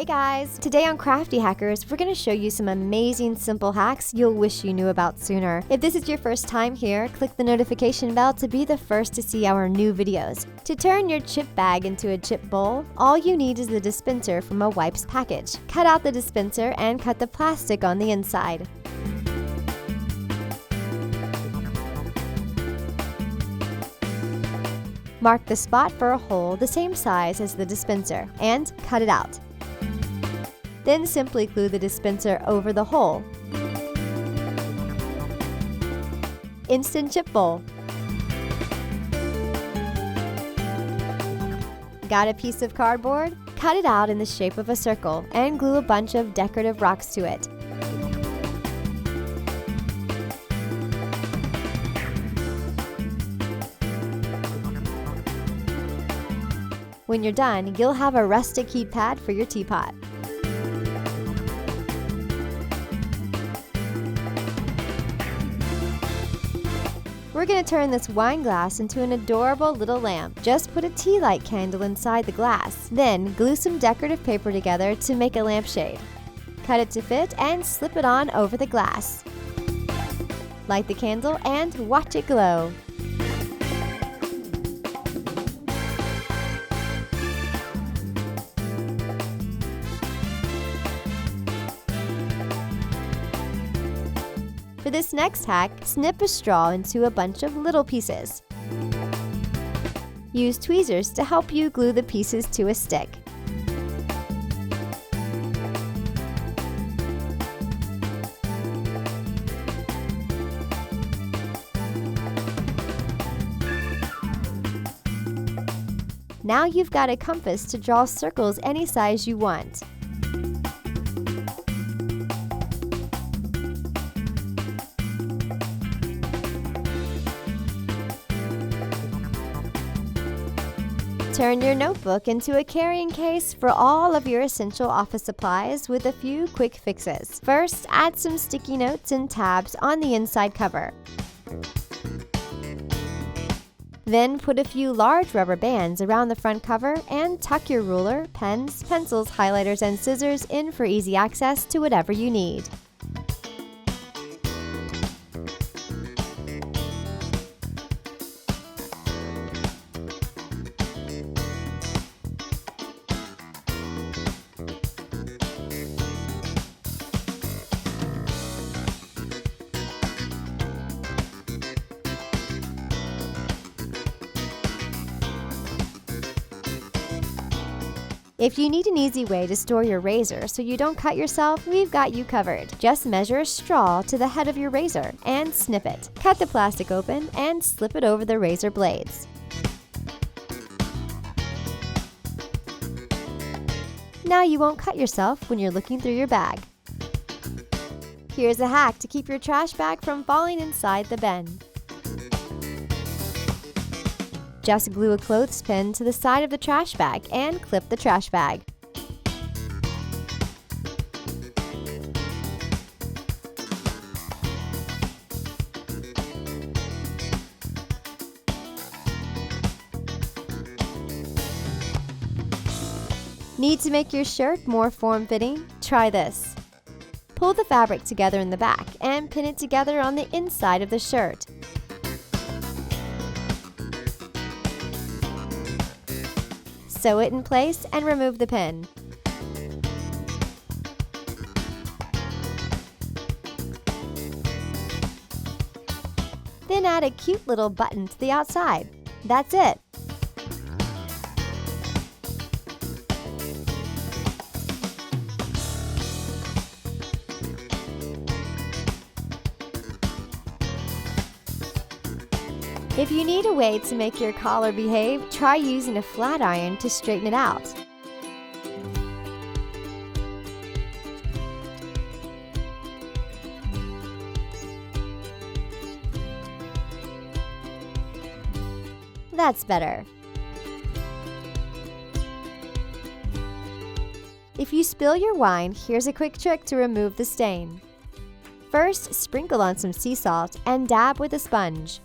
Hey guys! Today on Crafty Hackers, we're going to show you some amazing simple hacks you'll wish you knew about sooner. If this is your first time here, click the notification bell to be the first to see our new videos. To turn your chip bag into a chip bowl, all you need is the dispenser from a wipes package. Cut out the dispenser and cut the plastic on the inside. Mark the spot for a hole the same size as the dispenser and cut it out. Then simply glue the dispenser over the hole. Instant chip bowl. Got a piece of cardboard? Cut it out in the shape of a circle and glue a bunch of decorative rocks to it. When you're done, you'll have a rustic heat pad for your teapot. We're going to turn this wine glass into an adorable little lamp. Just put a tea light candle inside the glass. Then glue some decorative paper together to make a lampshade. Cut it to fit and slip it on over the glass. Light the candle and watch it glow. For this next hack, snip a straw into a bunch of little pieces. Use tweezers to help you glue the pieces to a stick. Now you've got a compass to draw circles any size you want. Turn your notebook into a carrying case for all of your essential office supplies with a few quick fixes. First, add some sticky notes and tabs on the inside cover. Then put a few large rubber bands around the front cover and tuck your ruler, pens, pencils, highlighters, and scissors in for easy access to whatever you need. If you need an easy way to store your razor so you don't cut yourself, we've got you covered. Just measure a straw to the head of your razor and snip it. Cut the plastic open and slip it over the razor blades. Now you won't cut yourself when you're looking through your bag. Here's a hack to keep your trash bag from falling inside the bin. Just glue a clothespin to the side of the trash bag and clip the trash bag. Need to make your shirt more form-fitting? Try this. Pull the fabric together in the back and pin it together on the inside of the shirt. Sew it in place and remove the pin. Then add a cute little button to the outside. That's it. If you need a way to make your collar behave, try using a flat iron to straighten it out. That's better. If you spill your wine, here's a quick trick to remove the stain. First, sprinkle on some sea salt and dab with a sponge.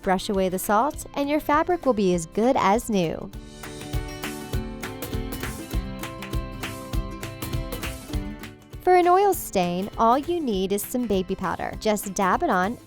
Brush away the salt, and your fabric will be as good as new. For an oil stain, all you need is some baby powder. Just dab it on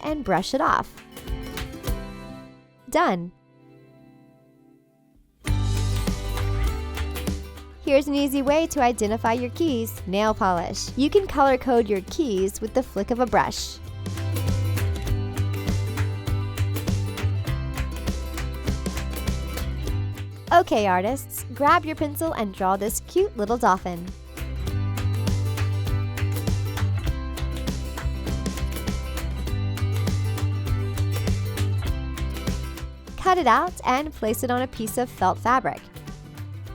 and brush it off. Done! Here's an easy way to identify your keys: nail polish. You can color code your keys with the flick of a brush. Okay, artists, grab your pencil and draw this cute little dolphin. Cut it out and place it on a piece of felt fabric.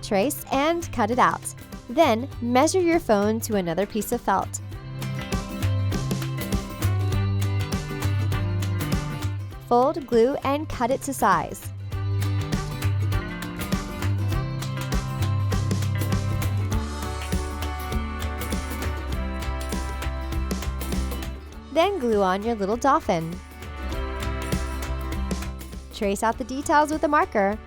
Trace and cut it out. Then measure your phone to another piece of felt. Fold, glue, and cut it to size. Then glue on your little dolphin. Trace out the details with a marker.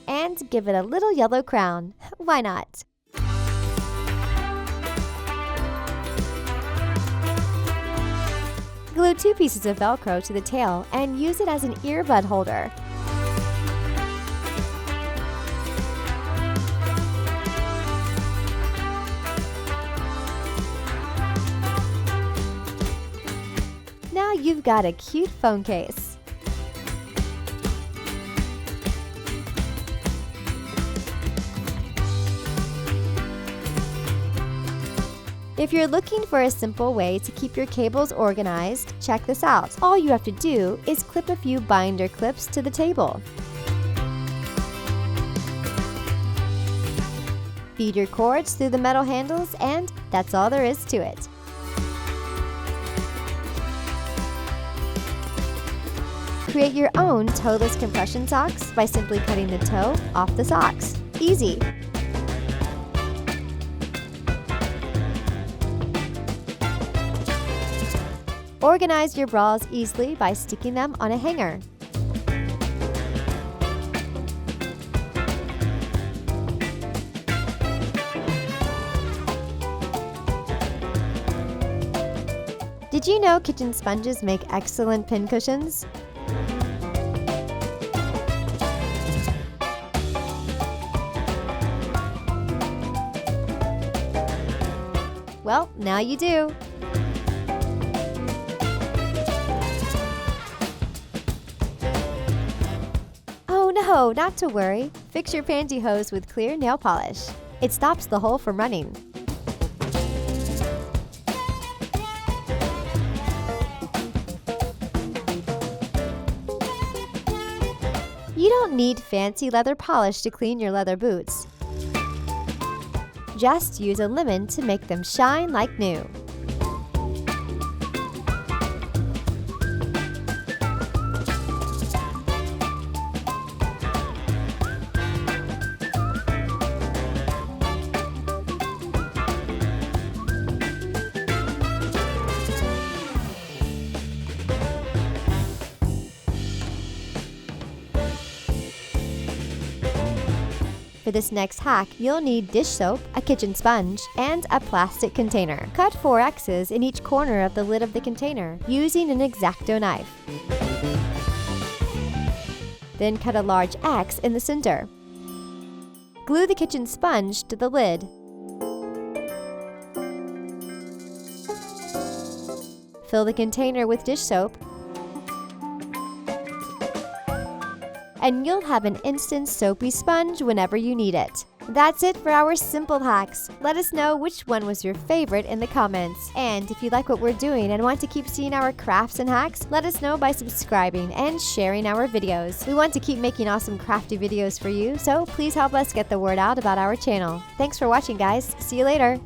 And give it a little yellow crown. Why not? Glue 2 pieces of Velcro to the tail and use it as an earbud holder. Now you've got a cute phone case. If you're looking for a simple way to keep your cables organized, check this out. All you have to do is clip a few binder clips to the table. Feed your cords through the metal handles, and that's all there is to it. Create your own toeless compression socks by simply cutting the toe off the socks. Easy! Organize your bras easily by sticking them on a hanger. Did you know kitchen sponges make excellent pincushions? Well, now you do. Oh no, not to worry. Fix your pantyhose with clear nail polish. It stops the hole from running. You don't need fancy leather polish to clean your leather boots. Just use a lemon to make them shine like new. For this next hack, you'll need dish soap, a kitchen sponge, and a plastic container. Cut 4 X's in each corner of the lid of the container using an X-Acto knife. Then cut a large X in the center. Glue the kitchen sponge to the lid. Fill the container with dish soap, and you'll have an instant soapy sponge whenever you need it. That's it for our simple hacks. Let us know which one was your favorite in the comments. And if you like what we're doing and want to keep seeing our crafts and hacks, let us know by subscribing and sharing our videos. We want to keep making awesome crafty videos for you, so please help us get the word out about our channel. Thanks for watching, guys. See you later.